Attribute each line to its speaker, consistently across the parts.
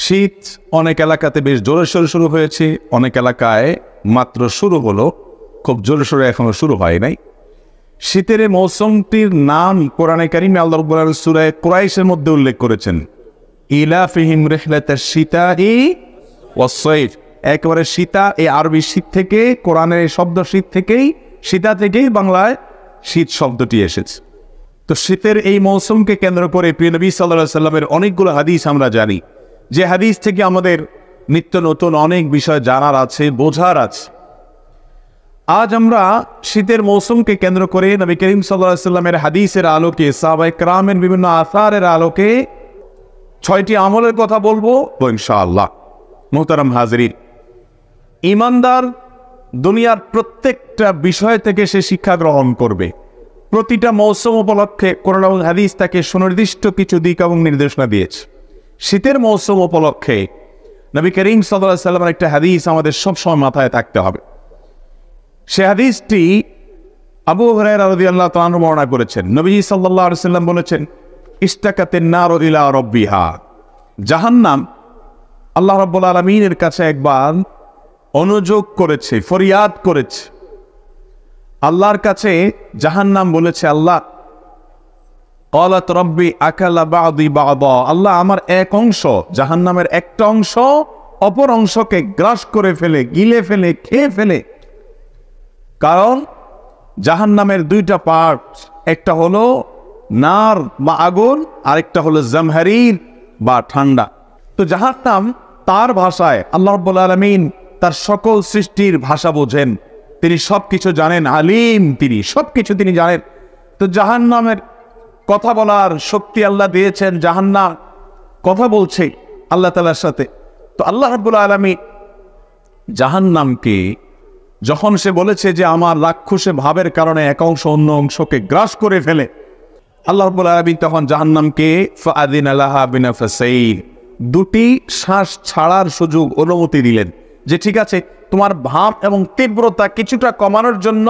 Speaker 1: শীত অনেক এলাকাতে বেশ জোরে সোরে শুরু হয়েছে, অনেক এলাকায় মাত্র শুরু হলো, খুব জোরে সোরে এখনো শুরু হয় নাই। শীতের এই মৌসুমটির নাম কোরআনে কারিমে আল্লাহ রাব্বুল আলামিন সূরা কুরাইশের মধ্যে উল্লেখ করেছেন, ইলাফিহিম রিহলাতাশ শিতাই ওয়াস সাইফ। একেবারে শীতা, এই আরবি শীত থেকে, কোরআনের এই শব্দ শীত থেকেই, শীতা থেকেই বাংলায় শীত শব্দটি এসেছে। তো শীতের এই মৌসুমকে কেন্দ্র করে প্রিয় নবী সাল্লাল্লাহু আলাইহি সাল্লামের অনেকগুলো হাদিস আমরা জানি, যে হাদিস থেকে আমাদের নিত্য নতুন অনেক বিষয় জানার আছে, বোঝার আছে। আজ আমরা শীতের মৌসুমকে কেন্দ্র করে নবী করিম সাল্লাল্লাহু আলাইহি সাল্লামের হাদিসের আলোকে, সাহাবায়ে কেরামের বিভিন্ন আসারের আলোকে 6টি আমলের কথা বলবো ইনশাআল্লাহ। মুহতারাম হাজিরিন, ঈমানদার দুনিয়ার প্রত্যেকটা বিষয় থেকে সে শিক্ষা গ্রহণ করবে। প্রতিটা মৌসুম উপলক্ষে কোরআন এবং হাদিস তাকে সুনির্দিষ্ট কিছু দিক এবং নির্দেশনা দিয়েছে। শীতের মৌসুম উপলক্ষে নবী করিম সাল্লাল্লাহু আলাইহি সাল্লামের একটা হাদিস আমাদের সবসময় মাথায় থাকতে হবে। সে হাদিসটি আবু হুরায়রা রাদিয়াল্লাহু তাআলা আনহু বর্ণনা করেছেন। নবীজি সাল্লাল্লাহু আলাইহি সাল্লাম বলেছেন, ইশতাকাতিন নারু ইলা রাব্বিহা। জাহান্নাম আল্লাহ রাব্বুল আলামিনের কাছে একবার অনুযোগ করেছে, ফরিয়াদ করেছে। আল্লাহর কাছে জাহান্নাম বলেছে, আল্লাহ, ক্বালাত রাব্বি আকালা বা'দি বা'দা। আল্লাহ, আমার এক অংশ, জাহান্নামের একটা অংশ অপর অংশকে গ্রাস করে ফেলে, গিলে ফেলে, খেয়ে ফেলে। কারণ জাহান্নামের দুইটা পার্ট, একটা হলো নার বা আগুন, আরেকটা হলো জামহারির বা ঠান্ডা। তো জাহান্নাম তার ভাষায়, আল্লাহ রাব্বুল আলামিন তার সকল সৃষ্টির ভাষা বোঝেন, তিনি সবকিছু জানেন, আলিম, তিনি সবকিছু তিনি জানেন। তো জাহান্নামের কথা বলার শক্তি আল্লাহ দিয়েছেন, জাহান্নাম কথা বলছে আল্লাহ তাআলার সাথে। তো আল্লাহ রাব্বুল আলামিন জাহান্নামকে যখন সে বলেছে যে আমার রাক্ষসে ভাবের কারণে এক অংশ অন্য অংশকে গ্রাস করে ফেলে, আল্লাহ রাব্বুল আলামিন তখন জাহান্নামকে ফাআযিনা লাহা বিনাফসাইন, দুটি শ্বাস ছাড়ার সুযোগ, অনুমতি দিলেন, যে ঠিক আছে, তোমার ভাব এবং তীব্রতা কিছুটা কমানোর জন্য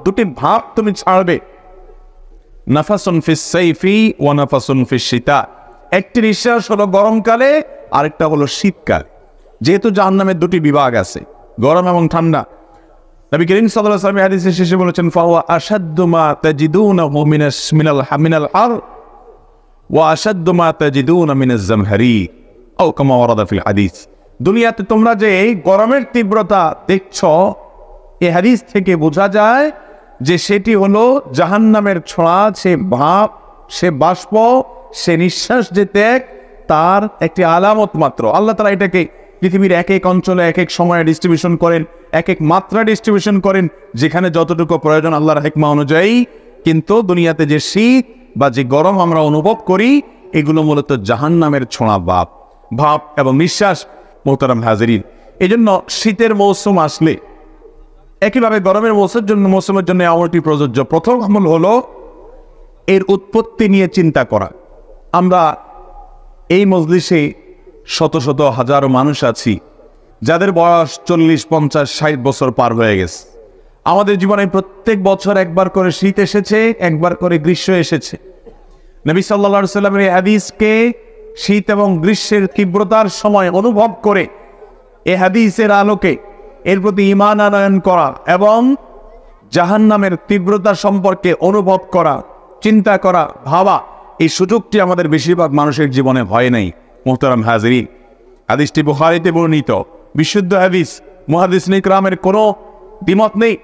Speaker 1: দুটি ভাব তুমি ছাড়বে। নাফাসুন ফিস সাইফি ওয়া নাফাসুন ফিস শিতা, একটি নিঃশ্বাস হলো গরমকালে, আরেকটা হলো শীতকালে। যেহেতু জাহান্নামের দুটি বিভাগ আছে, গরম এবং ঠান্ডা। নবী করিম সাল্লাল্লাহু আলাইহি ওয়াসাল্লাম হাদিসে শেষে বলেছেন, ফাহুয়া আশাদ্দু মা তাজিদুনাহু মিনাল হার ওয়া আশাদ্দু মা তাজিদুনা মিনাজ জামহারি আও কামা ওয়ারাদা ফিল হাদিস। দুনিয়াতে তোমরা যে গরমের তীব্রতা দেখছো, এই হাদিস থেকে বোঝা যায় যে সেটি হলো জাহান্নামের ছোঁয়া, সে ভাব, সে বাষ্প, সে নিঃশ্বাস যে ত্যাগ, তার একটি আলামত মাত্র। আল্লাহ তাআলা এটাকে পৃথিবীর এক এক অঞ্চলে এক এক সময়ে ডিস্ট্রিবিউশন করেন, এক এক মাত্রা ডিস্ট্রিবিউশন করেন, যেখানে যতটুকু প্রয়োজন আল্লাহর হিকমা অনুযায়ী। কিন্তু দুনিয়াতে যে শীত বা যে গরম আমরা অনুভব করি, এগুলো মূলত জাহান্নামের ছোঁয়া ভাব এবং নিঃশ্বাস। মুহতারাম হাজিরিন, এই জন্য শীতের মৌসুম আসলে একইভাবে গরমের মৌসুমের জন্য আমলটি প্রযোজ্য। প্রথম আমল হলো এর উৎপত্তি নিয়ে চিন্তা করা। আমরা এই মজলিসে শত শত হাজারো মানুষ আছি যাদের বয়স 40, 50, 60 বছর পার হয়ে গেছে। আমাদের জীবনে প্রত্যেক বছর একবার করে শীত এসেছে, একবার করে গ্রীষ্ম এসেছে। নবী সাল্লাল্লাহু আলাইহি সাল্লামের এই হাদিসকে শীত এবং গ্রীষ্মের তীব্রতার সময় অনুভব করে এই হাদিসের আলোকে এর প্রতি ঈমান আনয়ন করা এবং জাহান্নামের তীব্রতা সম্পর্কে অনুভব করা, চিন্তা করা, ভাবা, এই সুযোগটি আমাদের বেশিরভাগ মানুষের জীবনে হয় নাই। মুহতারাম হাজিরিন, হাদিসটি বুখারীতে বর্ণিত, বিশুদ্ধ হাদিস, মুহাদ্দিসিন ইকরামের কোনো দ্বিমত নেই।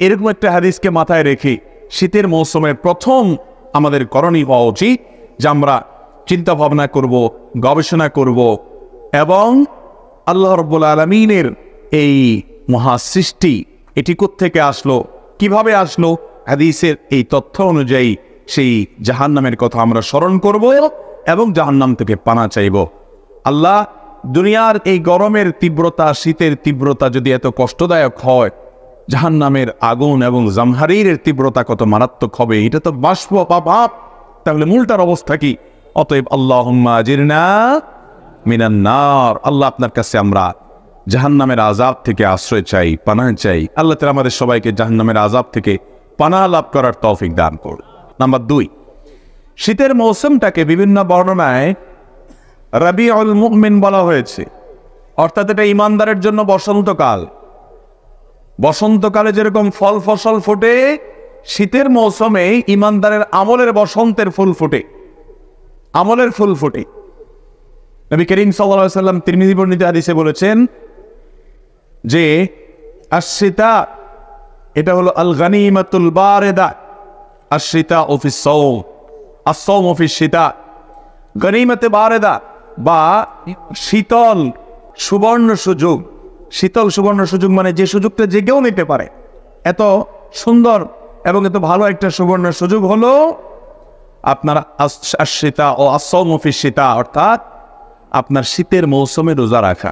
Speaker 1: এরকম একটা হাদিসকে মাথায় রেখে শীতের মৌসুমের প্রথম আমাদের করণীয় হওয়া উচিত যে আমরা চিন্তা ভাবনা করব, গবেষণা করব এবং আল্লাহ রাব্বুল আলামিনের এই মহাসৃষ্টি, এটি কোত্থেকে আসলো, কিভাবে আসলো, হাদিসের এই তথ্য অনুযায়ী সেই জাহান্নামের কথা আমরা স্মরণ করব এবং জাহান্নাম থেকে পানা চাইব। আল্লাহ, দুনিয়ার এই গরমের তীব্রতা, শীতের তীব্রতা যদি এত কষ্টদায়ক হয়, জাহান্নামের আগুন এবং জামহারিরের তীব্রতা কত মারাত্মক হবে, এটা তো বাষ্প বা ভাব, তাহলে মূলটার অবস্থা কি? অতএব আল্লাহুম্মা আজিরনা মিনান নার, আল্লাহ আপনার কাছে আমরা জাহান্নামের আযাব থেকে আশ্রয় চাই, পানাহ চাই। আল্লাহ তাআলা আমাদের সবাইকে জাহান্নামের আযাব থেকে পানাহ লাভ করার তৌফিক দান করুন। নাম্বার 2, শীতের মৌসুমটাকে বিভিন্ন বর্ণনায় রাবিউল মুমিন বলা হয়েছে, অর্থাৎ এটা ইমানদারের জন্য বসন্তকাল। বসন্তকালে যেরকম ফল ফসল ফোটে, শীতের মৌসুমে ইমানদারের আমলের বসন্তের ফুল ফোটে, আমলের ফুল ফোটে। নবী করিম সাল্লাল্লাহু আলাইহি ওয়াসাল্লাম তিরমিজি বর্ণিত হাদিসে বলেছেন যে আশ-শিতা, এটা হলো আল গানিমাতুল বারিদা, আশ-শিতা ফিস সাওম, আস-সাওম ফিস শিতা। গনিমতে বারিদা বা শীতল সুবর্ণ সুযোগ। শীতল সুবর্ণ সুযোগ মানে যে সুযোগটা যে কেউ নিতে পারে। এত সুন্দর এবং এত ভালো একটা সুবর্ণ সুযোগ হলো আপনার আশ-শিতা ও আস-সাওম ফিস শিতা, অর্থাৎ আপনার শীতের মৌসুমে রোজা রাখা।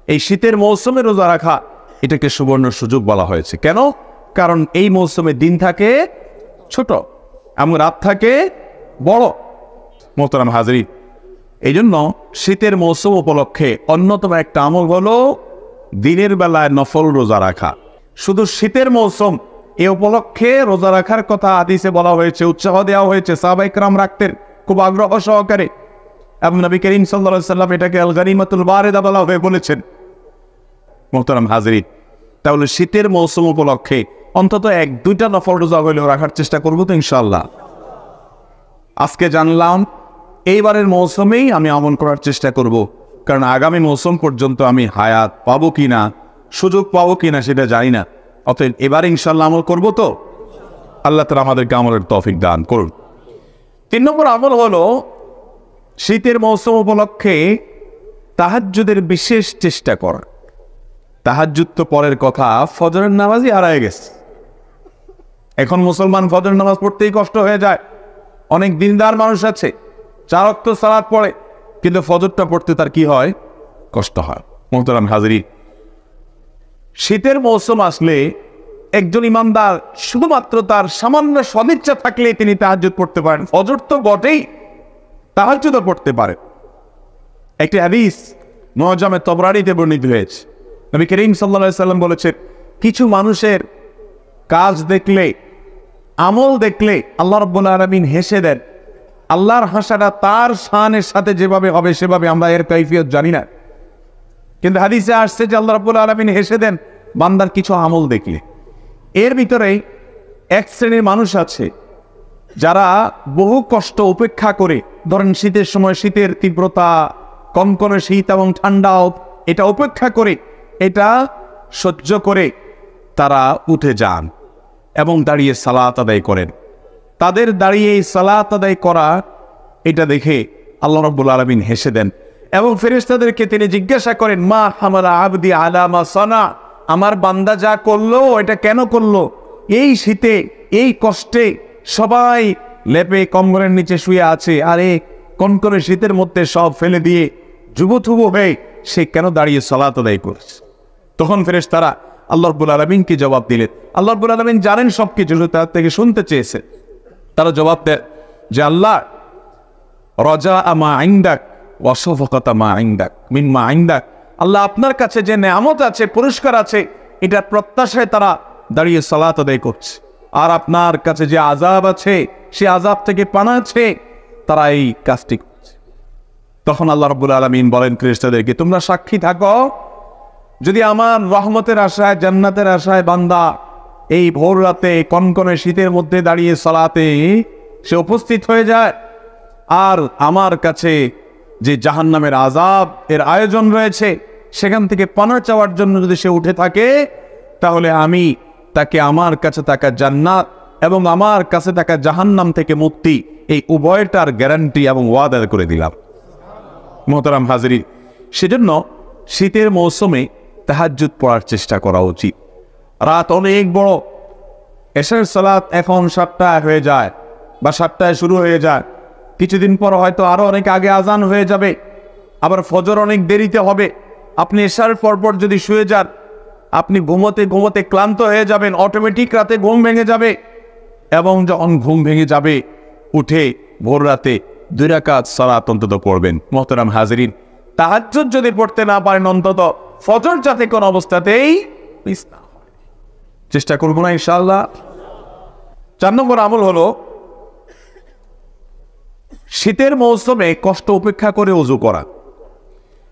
Speaker 1: এই শীতের মৌসুমে রোজা রাখা এটাকে সুবর্ণ সুযোগ বলা হয়েছে। কেন? কারণ এই মৌসুমে দিন থাকে ছোট এবং রাত থাকে বড়। মোহতারাম হাজরিন, এই জন্য শীতের মৌসুম উপলক্ষে অন্যতম একটা আমল হলো দিনের বেলায় নফল রোজা রাখা। শুধু শীতের মৌসুম, এ উপলক্ষে রোজা রাখার কথা হাদিসে বলা হয়েছে, উৎসাহ দেওয়া হয়েছে। সাহাবায়ে কেরাম রাখতেন খুব আগ্রহ সহকারে, এবং নবী করিম সাল্লাল্লাহু আলাইহি ওয়াসাল্লাম এটাকে আল গানিমাতুল বারিদা বলা হয়ে বলেছেন। মোহতারাম হাজরিন, তাহলে শীতের মৌসুম উপলক্ষে অন্তত 1-2টা নফল রোজা হইলেও রাখার চেষ্টা করবো তো ইনশাআল্লাহ। আজকে জানলাম এইবারের মৌসুমেই আমি আমল করার চেষ্টা করব, কারণ আগামী মৌসুম পর্যন্ত আমি হায়াত পাবো কিনা, সুযোগ পাবো কিনা সেটা জানি না। অতএব এবার ইনশাআল্লাহ আমল করব তো। আল্লাহ তাআলা আমাদেরকে আমলের তৌফিক দান করুন। 3 নম্বর আমল হলো শীতের মৌসুম উপলক্ষে তাহাজ্জুদের বিশেষ চেষ্টা করা। তাহাজ্জুদ তো পরের কথা, ফজরের নামাজই হারায় গেছে। এখন মুসলমান ফজর নামাজ পড়তেই কষ্ট হয়ে যায়। অনেক দিনদার মানুষ আছে 4 ওয়াক্ত সালাত পড়ে, কিন্তু ফজরটা পড়তে তার কি হয়? কষ্ট হয়। মোহতারাম হাজরিন, শীতের মৌসুম আসলে একজন ইমানদার শুধুমাত্র তার সামান্য সদিচ্ছা থাকলে তিনি তাহাজ্জুদ পড়তে পারেন। ফজর তো বটেই, তাহাজ্জুদও পড়তে পারেন। একটি হাদিস মুআজ্জামে তবরানীতে বর্ণিত হয়েছে। নবী করিম সাল্লাল্লাহু আলাইহি ওয়াসাল্লাম বলেছেন, কিছু মানুষের কাজ দেখলে, আমল দেখলে আল্লাহ রাব্বুল আলামিন হেসে দেন। আল্লাহর হাসাটা তার শানের সাথে যেভাবে হবে সেভাবে আমরা এর কাইফিয়ত জানি না, কিন্তু হাদিসে আসছে যে আল্লাহ রাব্বুল আলামিন হেসে দেন বান্দার কিছু আমল দেখলে। এর ভিতরে এক শ্রেণীর মানুষ আছে যারা বহু কষ্ট উপেক্ষা করে, ধরেন শীতের সময় শীতের তীব্রতা, কনকনে শীত এবং ঠান্ডাও, এটা উপেক্ষা করে, এটা সহ্য করে তারা উঠে যান এবং দাঁড়িয়ে সালাত আদায় করেন। তাদের দাঁড়িয়ে এই সালাত আদায় করা, এটা দেখে আল্লাহ রাব্বুল আলামিন হেসে দেন এবং ফেরেশতাদেরকে তিনি জিজ্ঞাসা করেন, মা হামালা আবদি আলা মা সানা, আমার বান্দা যা করলো এটা কেন করলো? এই শীতে, এই কষ্টে সবাই লেপে কম্বলের নিচে শুয়ে আছে, আর এই কনকনে শীতের মধ্যে সব ফেলে দিয়ে যুবথুবু হয়ে সে কেন দাঁড়িয়ে সালাত আদায় করছে? তখন ফেরেশতারা আল্লাহ রাব্বুল আলামিনকে জবাব দিলেন। আল্লাহ রাব্বুল আলামিন জানেন সবকিছু, তার থেকে শুনতে চেয়েছে। তারা জবাব দেয় যে আল্লাহ, রাজা মা ইনদাক ওয়া শাফাকাতা মা ইনদাক মিন মা ইনদাক, আল্লাহ আপনার কাছে যে নেয়ামত আছে, পুরস্কার আছে, এটার প্রত্যাশায় তারা দাঁড়িয়ে সালাত আদায় করছে। আর আপনার কাছে যে আযাব আছে, সে আযাব থেকে পানা আছে, তারা এই কাজটি করছে। তখন আল্লাহ রাব্বুল আলামিন বলেন ফেরেশতাদেরকে, তোমরা সাক্ষী থাকো, যদি আমার রহমতের আশায়, জান্নাতের আশায় বান্দা এই ভোর রাতে কনকনে শীতের মধ্যে দাঁড়িয়ে সালাতে সে উপস্থিত হয়ে যায়, আর আমার কাছে যে জাহান্নামের আযাব এর আয়োজন রয়েছে সেখান থেকে পানা চাওয়ার জন্য যদি সে উঠে থাকে, তাহলে আমি তাকে আমার কাছে থাকা জান্নাত এবং আমার কাছে থাকা জাহান্নাম থেকে মুক্তি, এই উভয়টার গ্যারান্টি এবং ওয়াদা করে দিলাম। মোহতারাম হাজরিন, সেজন্য শীতের মৌসুমে তাহাজ্জুদ পড়ার চেষ্টা করা উচিত। রাত অনেক বড়, এশার সালাত এখন 7টায় হয়ে যায় বা 7টায় শুরু হয়ে যায়, কিছুদিন পর হয়তো আরো অনেক আগে আজান হয়ে যাবে, আবার ফজর অনেক দেরিতে হবে। আপনি এশার পরপর যদি শুয়ে যান, আপনি ঘুমোতে ঘুমোতে ক্লান্ত হয়ে যাবেন, অটোমেটিক রাতে ঘুম ভেঙে যাবে, এবং যখন ঘুম ভেঙে যাবে উঠে ভোর রাতে 2 রাকাত সালাত অন্তত পড়বেন। মোহতারাম হাজরিন, তাহাজ্জুদ যদি পড়তে না পারেন, অন্তত ফজর যাতে কোন অবস্থাতেই মিস না হয়, চেষ্টা করবো না ইনশাআল্লাহ। 4 নম্বর আমল হলো শীতের মৌসুমে কষ্ট উপেক্ষা করে অজু করা।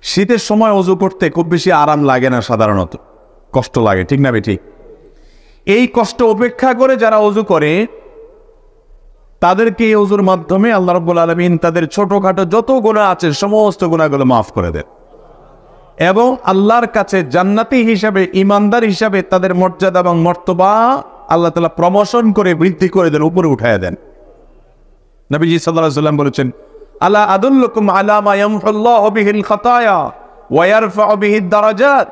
Speaker 1: শীতের সময় অজু করতে খুব বেশি আরাম লাগে না, সাধারণত কষ্ট লাগে, ঠিক না ঠিক? এই কষ্ট উপেক্ষা করে যারা অজু করে তাদেরকে এই অজুর মাধ্যমে আল্লাহ রাব্বুল আলামিন তাদের ছোটখাটো যত গুনাহ আছে সমস্ত গুনাহগুলো মাফ করে দেন এবং আল্লাহর কাছে জান্নাতি হিসাবে, ইমানদার হিসাবে তাদের মর্যাদা এবং মর্তবা আল্লাহ তাআলা প্রমোশন করে, বৃদ্ধি করে দেন, উপরে উঠায় দেন। নবীজি সাল্লাল্লাহু আলাইহি ওয়াসাল্লাম বলেছেন, আলা আদুল্লুকুম আলা মা ইয়ামহুল্লাহু বিহিল খাতায়া ওয়া ইয়ারফাউ বিহিদ দারাজাত।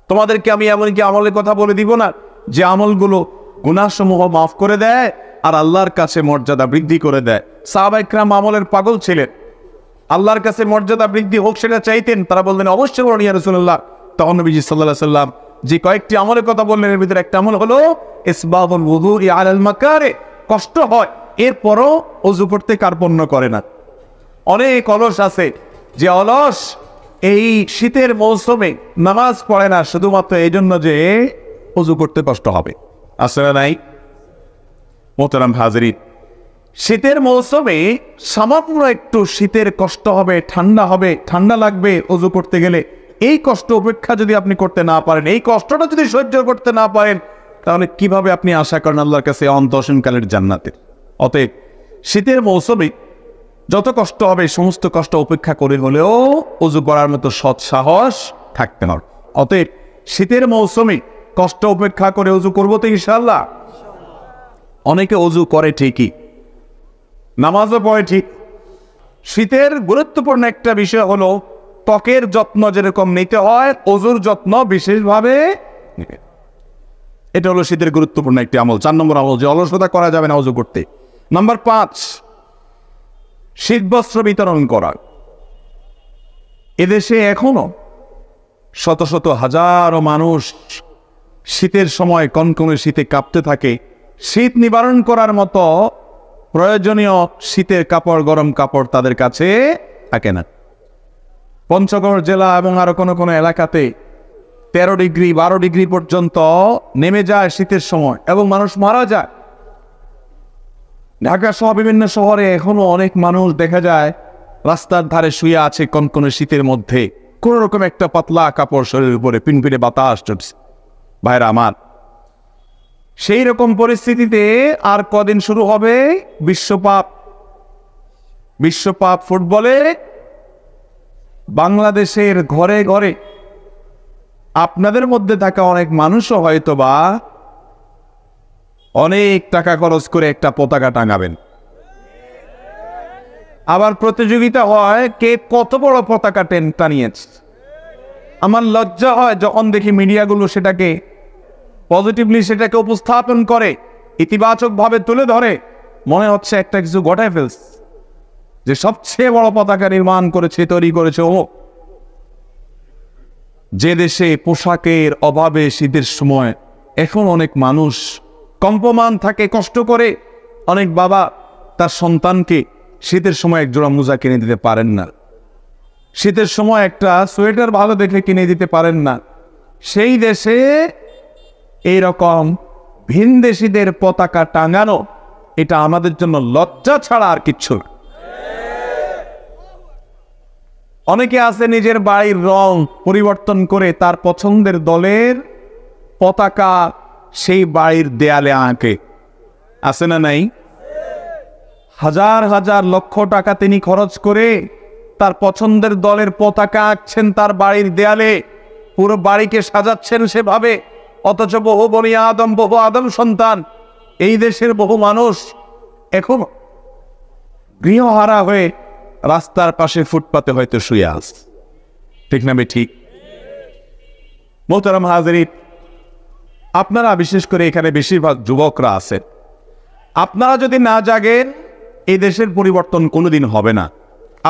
Speaker 1: তোমাদেরকে আমি এমন কি আমলের কথা বলে দিব না যে আমলগুলো গুনাহসমূহ মাফ করে দেয় আর আল্লাহর কাছে মর্যাদা বৃদ্ধি করে দেয়। সাহাবায়ে কেরাম আমলের পাগল ছিলেন, আল্লাহর কাছে মর্যাদা বৃদ্ধি হোক সেটা চাইতেন। তারা বললেন, অবশ্যই বলুন ইয়া রাসূলুল্লাহ। তখন নবীজি সাল্লাল্লাহু আলাইহি ওয়াসাল্লাম যে কয়েকটি আমলের কথা বললেন এর ভিতরে একটা আমল হলো ইসবাগুল ওযুই আলাল মাকারে। কষ্ট হয় এরপরও ওযু করতে কার্পণ্য করে না। অনেক অলস আছে যে অলস এই শীতের মৌসুমে নামাজ পড়ে না শুধুমাত্র এই জন্য যে ওযু করতে কষ্ট হবে। আসলে নাই মোহতারাম হাজিরিন, শীতের মৌসুমে সামান্য একটু শীতের কষ্ট হবে, ঠান্ডা হবে, ঠান্ডা লাগবে অজু করতে গেলে। এই কষ্ট উপেক্ষা যদি আপনি করতে না পারেন, এই কষ্টটা যদি সহ্য করতে না পারেন, তাহলে কিভাবে আপনি আশা করেন আল্লাহর কাছে অন্তঃসীমকালের জান্নাতের? অতএব শীতের মৌসুমে যত কষ্ট হবে সমস্ত কষ্ট উপেক্ষা করে হলেও অজু করার মতো সৎ সাহস থাকতে হবে। অতএব শীতের মৌসুমে কষ্ট উপেক্ষা করে অজু করবো তো ইনশাআল্লাহ। অনেকে অজু করে ঠিকই, নামাজও পড়ে ঠিক। শীতের গুরুত্বপূর্ণ একটা বিষয় হলো ত্বকের যত্ন যেরকম নিতে হয়, অজুর যত্ন বিশেষভাবে নিতে। এটা হলো শীতের গুরুত্বপূর্ণ একটি আমল। 4 নম্বর আমল, যে অলসতা করা যাবে না অজু করতে। নাম্বার 5, শীত বস্ত্র বিতরণ করা। এদেশে এখনো শত শত হাজারো মানুষ শীতের সময় কনকনে শীতে কাঁপতে থাকে। শীত নিবারণ করার মতো প্রয়োজনীয় শীতের কাপড়, গরম কাপড় তাদের কাছে থাকে না। পঞ্চগড় জেলা এবং আরো কোনো কোনো এলাকাতে 13 ডিগ্রি 12 ডিগ্রি পর্যন্ত নেমে যায় শীতের সময় এবং মানুষ মারা যায়। ঢাকা সহ বিভিন্ন শহরে এখনো অনেক মানুষ দেখা যায় রাস্তার ধারে শুয়ে আছে কনকনে শীতের মধ্যে, কোন রকম একটা পাতলা কাপড় শরীরের উপরে, পিনপিনে বাতাস চলছে। ভাইরা আমার, সেই রকম পরিস্থিতিতে আর কদিন শুরু হবে বিশ্বকাপ ফুটবলে। বাংলাদেশের ঘরে ঘরে আপনাদের মধ্যে থাকা অনেক মানুষও হয়তোবা অনেক টাকা খরচ করে একটা পতাকা টাঙাবেন। আবার প্রতিযোগিতা হয় কে কত বড় পতাকা টানিয়েছে। আমার লজ্জা হয় যখন দেখি মিডিয়াগুলো সেটাকে পজিটিভলি সেটাকে উপস্থাপন করে, ইতিবাচক ভাবে তুলে ধরে, মনে হচ্ছে একটা কিছু ঘটায় ফেলছে, যে সবচেয়ে বড় পতাকা নির্মাণ করেছে, তৈরি করেছে ও। যে দেশে পোশাকের অভাবে শীতের সময় এখন অনেক মানুষ কম্পমান থাকে, কষ্ট করে, অনেক বাবা তার সন্তানকে শীতের সময় একজোড়া মোজা কিনে দিতে পারেন না, শীতের সময় একটা সোয়েটার ভালো দেখে কিনে দিতে পারেন না, সেই দেশে এইরকম ভিনদেশীদের পতাকা টাঙানো, এটা আমাদের জন্য লজ্জা ছাড়া আর কিচ্ছু না। অনেকে আছে নিজের বাড়ির রং পরিবর্তন করে তার পছন্দের দলের পতাকা সেই বাড়ির দেয়ালে আঁকে, আছে না নাই? হাজার হাজার লক্ষ টাকা তিনি খরচ করে তার পছন্দের দলের পতাকা আঁকছেন তার বাড়ির দেয়ালে, পুরো বাড়িকে সাজাচ্ছেন সেভাবে। অথচ বহু বনি আদম, বহু আদম সন্তান, এই দেশের বহু মানুষ এখন গৃহহারা হয়ে রাস্তার পাশে ফুটপাতে হয়তো শুয়ে আছে, ঠিক না ঠিক? মোহতারাম হাজিরিন, আপনারা বিশেষ করে এখানে বেশিরভাগ যুবকরা আছেন, আপনারা যদি না জাগেন এই দেশের পরিবর্তন কোনোদিন হবে না।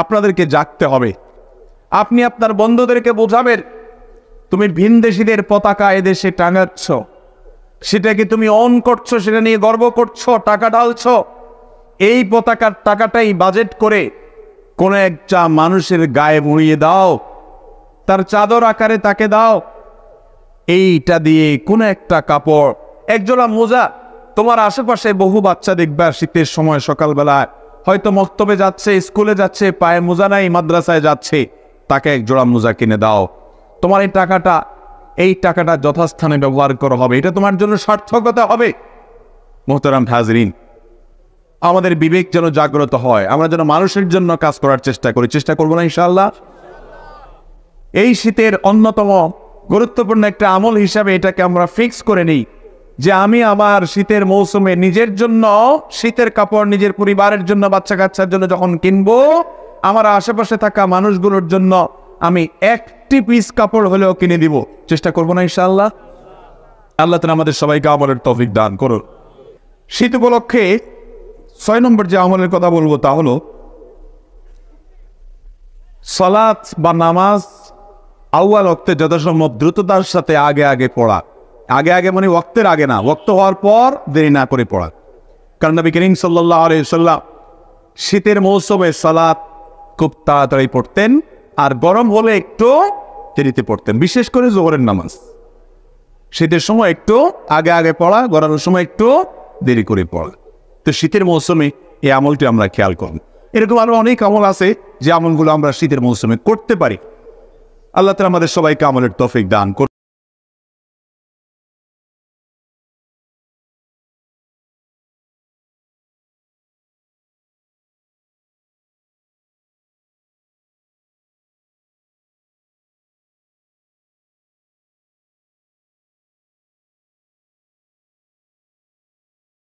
Speaker 1: আপনাদেরকে জাগতে হবে। আপনি আপনার বন্ধুদেরকে বোঝাবেন, তুমি ভিনদেশীদের পতাকা এদেশে টাঙাচ্ছ, সেটাকে তুমি অন করছো, সেটা নিয়ে গর্ব করছো, টাকা ঢালছো। এই পতাকার টাকাটাই বাজেট করে কোন একটা মানুষের গায়ে মুড়িয়ে দাও, তার চাদর আকারে তাকে দাও। এইটা দিয়ে কোন একটা কাপড়, একজোড়া মোজা। তোমার আশেপাশে বহু বাচ্চা দেখবা শীতের সময় সকালবেলা হয়তো মক্তবে যাচ্ছে, স্কুলে যাচ্ছে, পায়ে মোজা নাই, মাদ্রাসায় যাচ্ছে, তাকে এক জোড়া মোজা কিনে দাও। তোমার এই টাকাটা যথাস্থানে ব্যবহার করা হবে, এটা তোমার জন্য সার্থকতা হবে। মোহতারাম হাজরিন, আমাদের বিবেক যেন জাগ্রত হয়, আমরা যেন মানুষের জন্য কাজ করার চেষ্টা করবো না ইনশাআল্লাহ। এই শীতের অন্যতম গুরুত্বপূর্ণ একটা আমল হিসাবে এটাকে আমরা ফিক্স করে নিই যে আমি আমার শীতের মৌসুমে নিজের জন্য শীতের কাপড়, নিজের পরিবারের জন্য, বাচ্চা কাচ্চার জন্য যখন কিনবো, আমার আশেপাশে থাকা মানুষগুলোর জন্য আমি একটি পিস কাপড় হলেও কিনে দিব, চেষ্টা করবো না ইনশাআল্লাহ। আল্লাহ তাআলা আমাদের সবাইকে আমলের তৌফিক দান করুন। শীত উপলক্ষে 6 নম্বর যে আমলের কথা বলবো তা হলো সালাত বা নামাজ আউয়াল ওয়াক্তে যথাসম্ভব দ্রুততার সাথে আগে পড়া। আগে মানে ওয়াক্তের আগে না, ওয়াক্ত হওয়ার পর দেরি না করে পড়া। কারণ নবী করিম সাল্লাল্লাহু আলাইহি ওয়াসাল্লাম শীতের মৌসুমে সালাত খুব তাড়াতাড়ি পড়তেন, আর গরম হলে একটু দেরিতে পড়তেন, বিশেষ করে যোহরের নামাজ। শীতের সময় একটু আগে পড়া, গরমের সময় একটু দেরি করে পড়া। তো শীতের মৌসুমে এই আমলটি আমরা খেয়াল করব। এরকম আরো অনেক আমল আছে যে আমলগুলো আমরা শীতের মৌসুমে করতে পারি। আল্লাহ তাআলা আমাদের সবাইকে আমলের তৌফিক দান করুন।